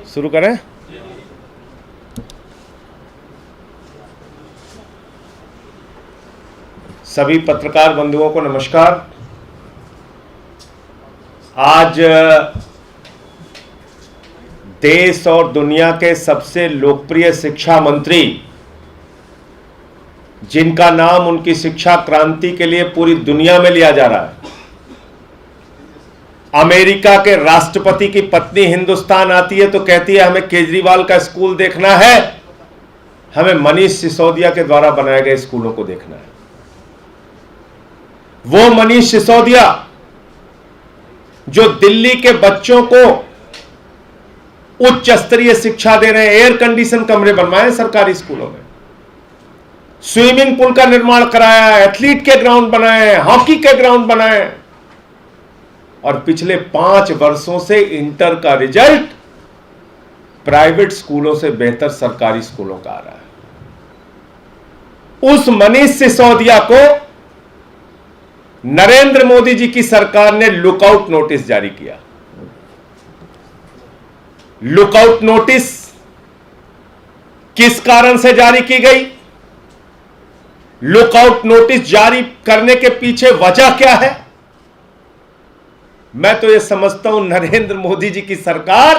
शुरू करें। सभी पत्रकार बंधुओं को नमस्कार। आज देश और दुनिया के सबसे लोकप्रिय शिक्षा मंत्री, जिनका नाम उनकी शिक्षा क्रांति के लिए पूरी दुनिया में लिया जा रहा है, अमेरिका के राष्ट्रपति की पत्नी हिंदुस्तान आती है तो कहती है हमें केजरीवाल का स्कूल देखना है, हमें मनीष सिसोदिया के द्वारा बनाए गए स्कूलों को देखना है। वो मनीष सिसोदिया जो दिल्ली के बच्चों को उच्च स्तरीय शिक्षा दे रहे हैं, एयर कंडीशन कमरे बनवाए सरकारी स्कूलों में, स्विमिंग पूल का निर्माण कराया, एथलीट के ग्राउंड बनाए, हॉकी के ग्राउंड बनाए, और पिछले 5 वर्षों से इंटर का रिजल्ट प्राइवेट स्कूलों से बेहतर सरकारी स्कूलों का आ रहा है। उस मनीष सिसोदिया को नरेंद्र मोदी जी की सरकार ने लुकआउट नोटिस जारी किया। लुकआउट नोटिस किस कारण से जारी की गई? लुकआउट नोटिस जारी करने के पीछे वजह क्या है? मैं तो यह समझता हूं नरेंद्र मोदी जी की सरकार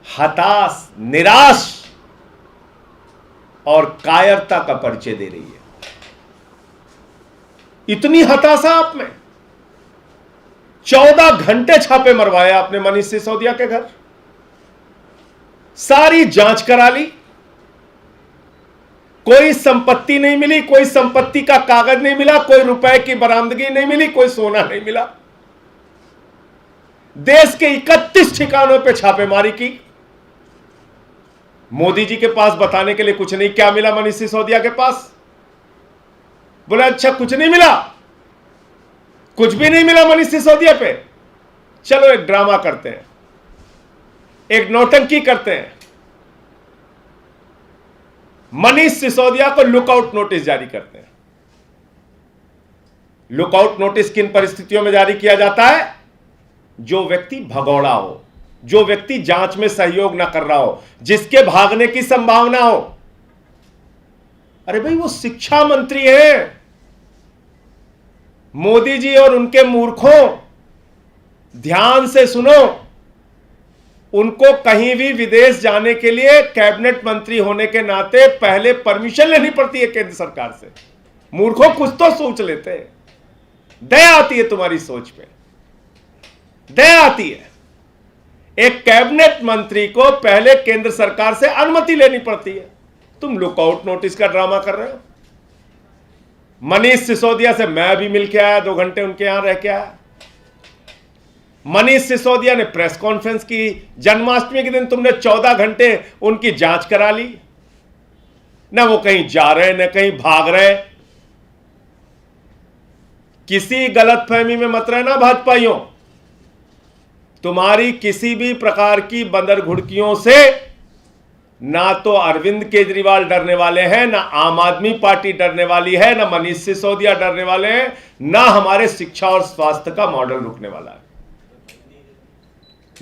हताश, निराश और कायरता का परिचय दे रही है। इतनी हताशा आप में? 14 घंटे छापे मरवाए आपने मनीष सिसोदिया के घर, सारी जांच करा ली, कोई संपत्ति नहीं मिली, कोई संपत्ति का कागज नहीं मिला, कोई रुपए की बरामदगी नहीं मिली, कोई सोना नहीं मिला। देश के 31 ठिकानों पे छापेमारी की। मोदी जी के पास बताने के लिए कुछ नहीं। क्या मिला मनीष सिसोदिया के पास? बोला अच्छा कुछ नहीं मिला, कुछ भी नहीं मिला मनीष सिसोदिया पे। चलो एक ड्रामा करते हैं, एक नौटंकी करते हैं। मनीष सिसोदिया को लुकआउट नोटिस जारी करते हैं। लुकआउट नोटिस किन परिस्थितियों में जारी किया जाता है? जो व्यक्ति भगौड़ा हो, जो व्यक्ति जांच में सहयोग ना कर रहा हो, जिसके भागने की संभावना हो। अरे भाई वो शिक्षा मंत्री हैं। मोदी जी और उनके मूर्खों, ध्यान से सुनो, उनको कहीं भी विदेश जाने के लिए कैबिनेट मंत्री होने के नाते पहले परमिशन लेनी पड़ती है केंद्र सरकार से। मूर्खों कुछ तो सोच लेते हैं। दया आती है तुम्हारी सोच पे, दया आती है। एक कैबिनेट मंत्री को पहले केंद्र सरकार से अनुमति लेनी पड़ती है। तुम लुकआउट नोटिस का ड्रामा कर रहे हो। मनीष सिसोदिया से मैं भी मिल के आया, 2 घंटे उनके यहां रह के आया। मनीष सिसोदिया ने प्रेस कॉन्फ्रेंस की। जन्माष्टमी के दिन तुमने 14 घंटे उनकी जांच करा ली। ना वो कहीं जा रहे, ना कहीं भाग रहे। किसी गलतफहमी में मत रहना भाजपाइयों। तुम्हारी किसी भी प्रकार की बंदर घुड़कियों से ना तो अरविंद केजरीवाल डरने वाले हैं, ना आम आदमी पार्टी डरने वाली है, ना मनीष सिसोदिया डरने वाले हैं, ना हमारे शिक्षा और स्वास्थ्य का मॉडल रुकने वाला है।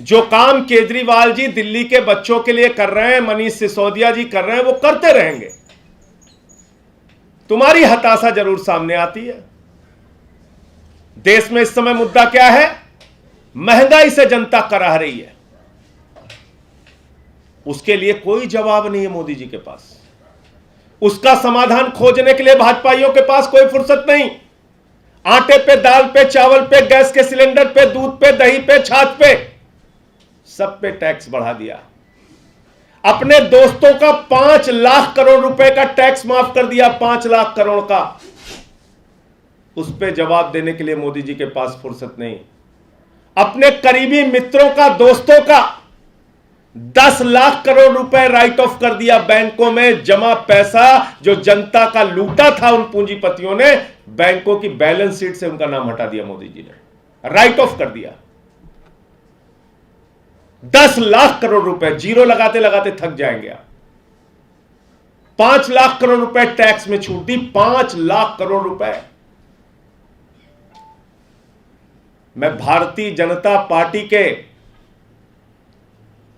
जो काम केजरीवाल जी दिल्ली के बच्चों के लिए कर रहे हैं, मनीष सिसोदिया जी कर रहे हैं, वो करते रहेंगे। तुम्हारी हताशा जरूर सामने आती है। देश में इस समय मुद्दा क्या है? महंगाई से जनता कराह रही है। उसके लिए कोई जवाब नहीं है मोदी जी के पास। उसका समाधान खोजने के लिए भाजपाइयों के पास कोई फुर्सत नहीं। आटे पे, दाल पे, चावल पे, गैस के सिलेंडर पे, दूध पे, दही पे, छाछ पे, सब पे टैक्स बढ़ा दिया। अपने दोस्तों का 5 लाख करोड़ रुपए का टैक्स माफ कर दिया, 5 लाख करोड़ का। उस पे जवाब देने के लिए मोदी जी के पास फुर्सत नहीं। अपने करीबी मित्रों का, दोस्तों का 10 लाख करोड़ रुपए राइट ऑफ कर दिया। बैंकों में जमा पैसा जो जनता का लूटा था उन पूंजीपतियों ने, बैंकों की बैलेंस शीट से उनका नाम हटा दिया। मोदी जी ने राइट ऑफ कर दिया। 10 लाख करोड़ रुपए जीरो लगाते लगाते थक जाएंगे आप। 5 लाख करोड़ रुपए टैक्स में छूट दी। 5 लाख करोड़ रुपए। मैं भारतीय जनता पार्टी के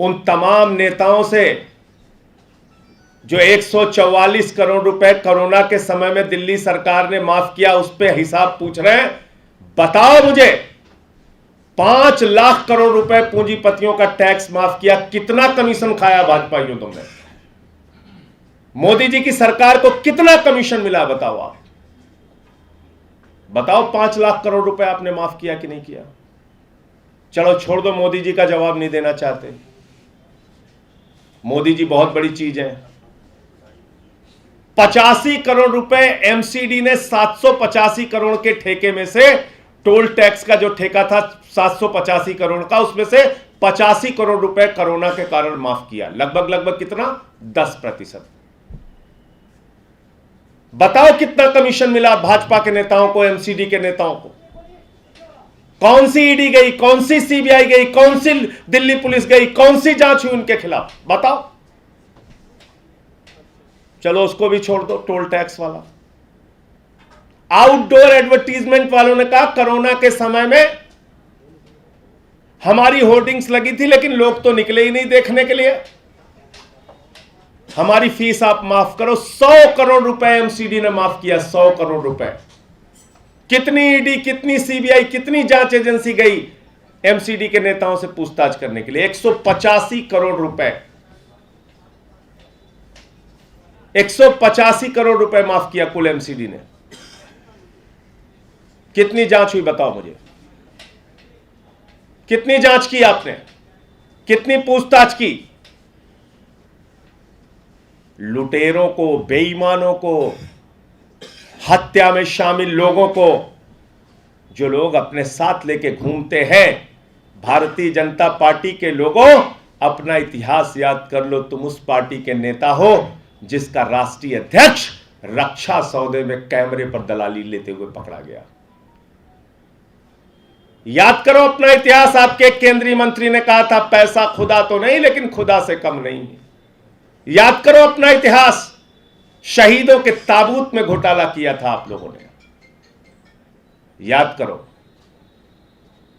उन तमाम नेताओं से जो 144 करोड़ रुपए कोरोना के समय में दिल्ली सरकार ने माफ किया, उस पर हिसाब पूछ रहे हैं। बताओ मुझे, 5 लाख करोड़ रुपए पूंजीपतियों का टैक्स माफ किया, कितना कमीशन खाया भाजपाइयों तुमने? मोदी जी की सरकार को कितना कमीशन मिला बताओ आप? बताओ 5 लाख करोड़ रुपए आपने माफ किया कि नहीं किया? चलो छोड़ दो, मोदी जी का जवाब नहीं देना चाहते। मोदी जी बहुत बड़ी चीज है। 85 करोड़ रुपए एमसीडी ने 785 करोड़ के ठेके में से, टोल टैक्स का जो ठेका था 785 करोड़ का, उसमें से 85 करोड़ रुपए कोरोना के कारण माफ किया। लगभग कितना? 10%। बताओ कितना कमीशन मिला भाजपा के नेताओं को, एमसीडी के नेताओं को? कौन सी ईडी गई, कौन सी सीबीआई गई, कौन सी दिल्ली पुलिस गई, कौन सी जांच हुई उनके खिलाफ? बताओ। चलो उसको भी छोड़ दो, टोल टैक्स वाला। आउटडोर एडवर्टीजमेंट वालों ने कहा कोरोना के समय में हमारी होर्डिंग्स लगी थी, लेकिन लोग तो निकले ही नहीं देखने के लिए, हमारी फीस आप माफ करो। 100 करोड़ रुपए एमसीडी ने माफ किया, 100 करोड़ रुपए। कितनी ईडी, कितनी सीबीआई, कितनी जांच एजेंसी गई एमसीडी के नेताओं से पूछताछ करने के लिए? 185 करोड़ रुपए, 185 करोड़ रुपए माफ किया कुल एमसीडी ने। कितनी जांच हुई बताओ मुझे? कितनी जांच की आपने? कितनी पूछताछ की? लुटेरों को, बेईमानों को, हत्या में शामिल लोगों को, जो लोग अपने साथ लेके घूमते हैं, भारतीय जनता पार्टी के लोगों, अपना इतिहास याद कर लो। तुम उस पार्टी के नेता हो जिसका राष्ट्रीय अध्यक्ष रक्षा सौदे में कैमरे पर दलाली लेते हुए पकड़ा गया। याद करो अपना इतिहास। आपके केंद्रीय मंत्री ने कहा था पैसा खुदा तो नहीं, लेकिन खुदा से कम नहीं है। याद करो अपना इतिहास। शहीदों के ताबूत में घोटाला किया था आप लोगों ने। याद करो,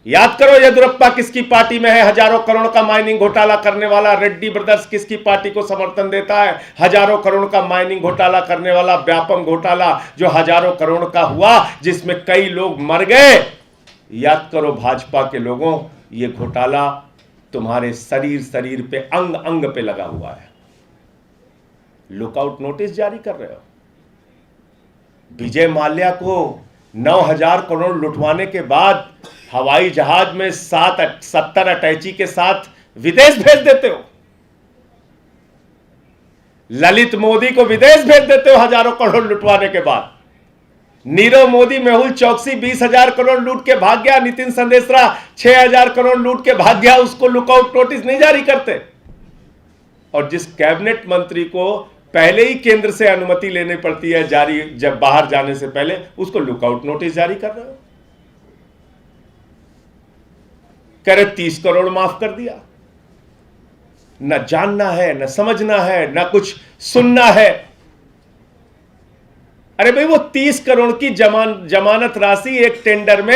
याद करो येदियुरप्पा किसकी पार्टी में है? हजारों करोड़ का माइनिंग घोटाला करने वाला रेड्डी ब्रदर्स किसकी पार्टी को समर्थन देता है? हजारों करोड़ का माइनिंग घोटाला करने वाला व्यापम घोटाला, जो हजारों करोड़ का हुआ, जिसमें कई लोग मर गए। याद करो भाजपा के लोगों, यह घोटाला तुम्हारे शरीर पे, अंग अंग पे लगा हुआ है। लुकआउट नोटिस जारी कर रहे हो। विजय माल्या को 9,000 करोड़ लुटवाने के बाद हवाई जहाज में 70 अटैची के साथ विदेश भेज देते हो। ललित मोदी को विदेश भेज देते हो हजारों करोड़ लुटवाने के बाद। नीरव मोदी, मेहुल चौकसी 20,000 करोड़ लूट के भाग गया। नितिन संदेशरा 6,000 करोड़ लूट के भाग गया। उसको लुकआउट नोटिस नहीं जारी करते। और जिस कैबिनेट मंत्री को पहले ही केंद्र से अनुमति लेनी पड़ती है जारी, जब बाहर जाने से पहले, उसको लुकआउट नोटिस जारी कर रहे हो। कह रहे 30 करोड़ माफ कर दिया। न जानना है, न समझना है, न कुछ सुनना है। अरे भाई, वो 30 करोड़ की जमानत राशि एक टेंडर में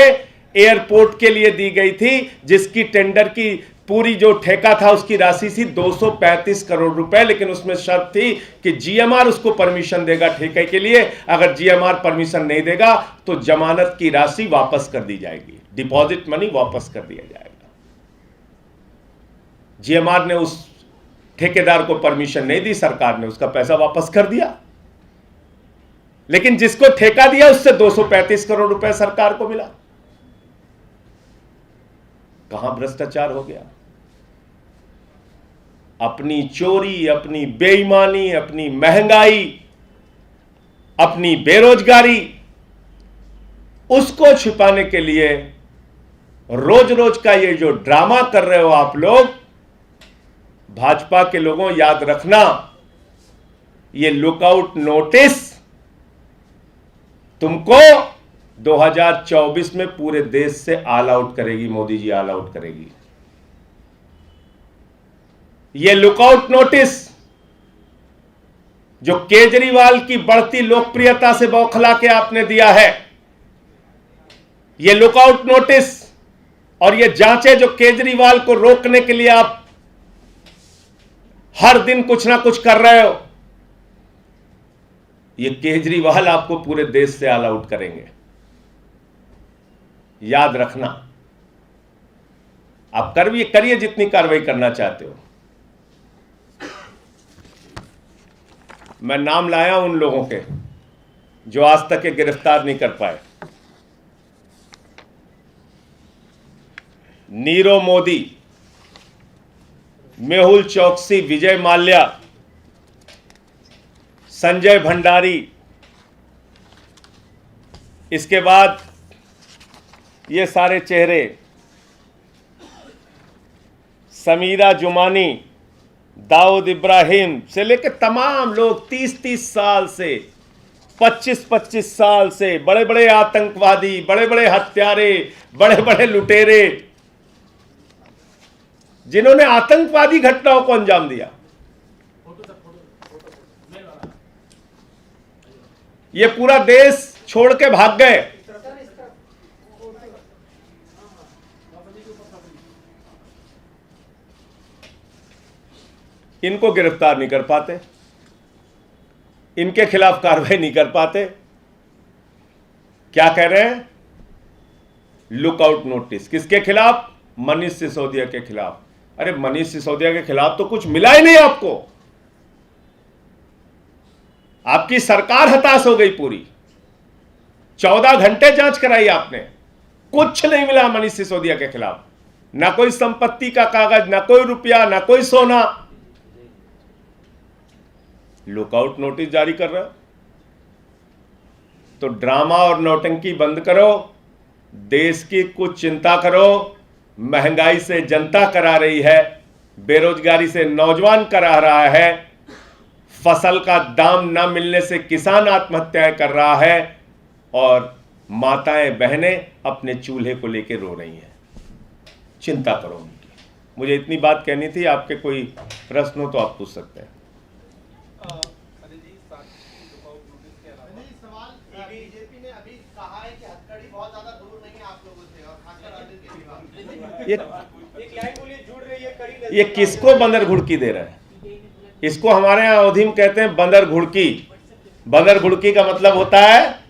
एयरपोर्ट के लिए दी गई थी, जिसकी टेंडर की पूरी जो ठेका था उसकी राशि थी 235 करोड़ रुपए। लेकिन उसमें शर्त थी कि जीएमआर उसको परमिशन देगा ठेके के लिए। अगर जीएमआर परमिशन नहीं देगा तो जमानत की राशि वापस कर दी जाएगी, डिपॉजिट मनी वापस कर दिया जाएगा। जीएमआर ने उस ठेकेदार को परमिशन नहीं दी, सरकार ने उसका पैसा वापस कर दिया। लेकिन जिसको ठेका दिया उससे 235 करोड़ रुपए सरकार को मिला। कहां भ्रष्टाचार हो गया? अपनी चोरी, अपनी बेईमानी, अपनी महंगाई, अपनी बेरोजगारी, उसको छिपाने के लिए रोज रोज का ये जो ड्रामा कर रहे हो आप लोग, भाजपा के लोगों याद रखना, ये लुकआउट नोटिस तुमको 2024 में पूरे देश से ऑल आउट करेगी। मोदी जी ऑल आउट करेगी। ये लुकआउट नोटिस जो केजरीवाल की बढ़ती लोकप्रियता से बौखला के आपने दिया है, ये लुकआउट नोटिस और ये जांचें जो केजरीवाल को रोकने के लिए आप हर दिन कुछ ना कुछ कर रहे हो। ये केजरीवाल आपको पूरे देश से ऑल आउट करेंगे, याद रखना। आप करिए जितनी कार्रवाई करना चाहते हो। मैं नाम लाया उन लोगों के जो आज तक के गिरफ्तार नहीं कर पाए। नीरव मोदी, मेहुल चौकसी, विजय माल्या, संजय भंडारी, इसके बाद ये सारे चेहरे, समीरा जुमानी, दाऊद इब्राहिम से लेकर तमाम लोग 30-30 साल से, 25-25 साल से, बड़े बड़े आतंकवादी, बड़े बड़े हत्यारे, बड़े बड़े लुटेरे, जिन्होंने आतंकवादी घटनाओं को अंजाम दिया, ये पूरा देश छोड़ के भाग गए। इनको गिरफ्तार नहीं कर पाते, इनके खिलाफ कार्रवाई नहीं कर पाते। क्या कह रहे हैं? लुकआउट नोटिस किसके खिलाफ? मनीष सिसोदिया के खिलाफ। अरे मनीष सिसोदिया के खिलाफ तो कुछ मिला ही नहीं आपको। आपकी सरकार हताश हो गई पूरी। 14 घंटे जांच कराई आपने, कुछ नहीं मिला मनीष सिसोदिया के खिलाफ। ना कोई संपत्ति का कागज, ना कोई रुपया, ना कोई सोना। लुकआउट नोटिस जारी कर रहे हो तो ड्रामा और नौटंकी बंद करो, देश की कुछ चिंता करो। महंगाई से जनता करा रही है, बेरोजगारी से नौजवान करा रहा है, फसल का दाम न मिलने से किसान आत्महत्याएं कर रहा है, और माताएं बहनें अपने चूल्हे को लेकर रो रही हैं। चिंता करो उनकी। मुझे इतनी बात कहनी थी। आपके कोई प्रश्न हो तो आप पूछ सकते हैं। बीजेपी ने अभी कहा है कि हथकड़ी बहुत ज्यादा दूर नहीं है आप लोगों से, और खासकर अरविंद केजरीवाल ये किसको बंदर घुड़की दे रहा है? इसको हमारे यहाँ अवधि में कहते हैं बंदर घुड़की। बंदर घुड़की का मतलब होता है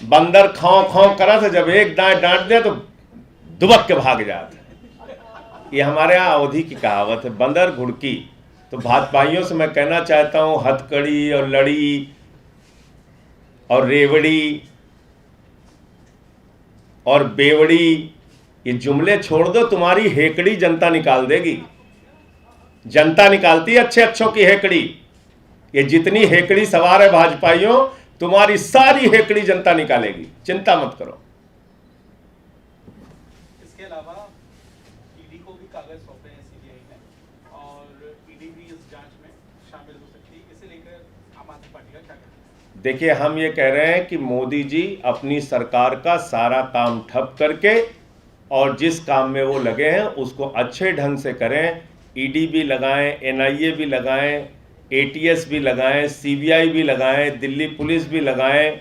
बंदर खाओ खाओ करा था, जब एक दांत डांट दिया तो दुबक के भाग जाता। ये हमारे यहाँ अवधि की कहावत है, बंदर घुड़की। तो भाजपाइयों से मैं कहना चाहता हूं, हथकड़ी और लड़ी और रेवड़ी और बेवड़ी, ये जुमले छोड़ दो। तुम्हारी हेकड़ी जनता निकाल देगी। जनता निकालती है अच्छे अच्छों की हेकड़ी। ये जितनी हेकड़ी सवार है भाजपाइयों, तुम्हारी सारी हेकड़ी जनता निकालेगी, चिंता मत करो। इसके अलावा ईडी को भी कागज सौंपे हैं सीबीआई ने, और ईडी भी इस जांच में शामिल हो सकती है। इसे लेकर आम आदमी पार्टी का क्या कहना है? देखिए, हम ये कह रहे हैं कि मोदी जी अपनी सरकार का सारा काम ठप करके और जिस काम में वो लगे हैं उसको अच्छे ढंग से करें। ईडी भी लगाएं, एनआईए भी लगाएं, एटीएस भी लगाएं, सीबीआई भी लगाएं, दिल्ली पुलिस भी लगाएं,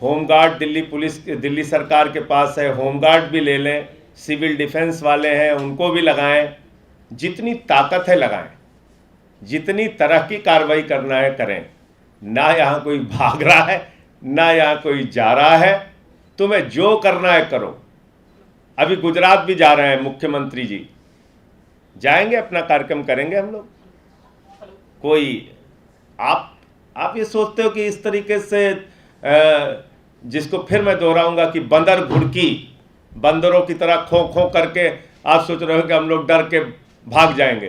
होमगार्ड दिल्ली सरकार के पास है, होमगार्ड भी ले लें, सिविल डिफेंस वाले हैं उनको भी लगाएं। जितनी ताकत है लगाएं, जितनी तरह की कार्रवाई करना है करें। ना यहाँ कोई भाग रहा है, ना यहाँ कोई जा रहा है। तुम्हें जो करना है करो। अभी गुजरात भी जा रहे हैं मुख्यमंत्री जी, जाएंगे, अपना कार्यक्रम करेंगे हम लोग। कोई आप ये सोचते हो कि इस तरीके से जिसको फिर मैं दोहराऊंगा कि बंदर घुड़की, बंदरों की तरह खो खो करके आप सोच रहे हो कि हम लोग डर के भाग जाएंगे।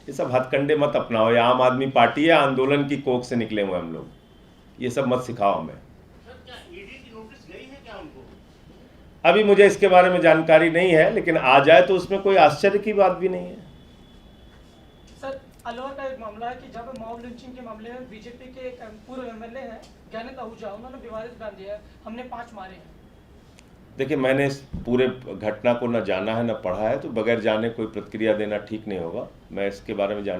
ये सब हथकंडे मत अपनाओ। ये आम आदमी पार्टी है, आंदोलन की कोख से निकले हुए हम लोग। ये सब मत सिखाओ हमें। अभी मुझे इसके बारे में जानकारी नहीं है, लेकिन आ जाए तो उसमें कोई आश्चर्य की बात भी नहीं है। सर, अलवर का एक मामला है कि जब मॉब लिंचिंग के मामले में बीजेपी के एक पूर्व एमएलए हैं ज्ञानेंद्र आहूजा, उन्होंने विवादित बयान दिया है, हमने 5 मारे हैं। देखिए, मैंने इस पूरे घटना को न जाना है न पढ़ा है, तो बगैर जाने कोई प्रतिक्रिया देना ठीक नहीं होगा। मैं इसके बारे में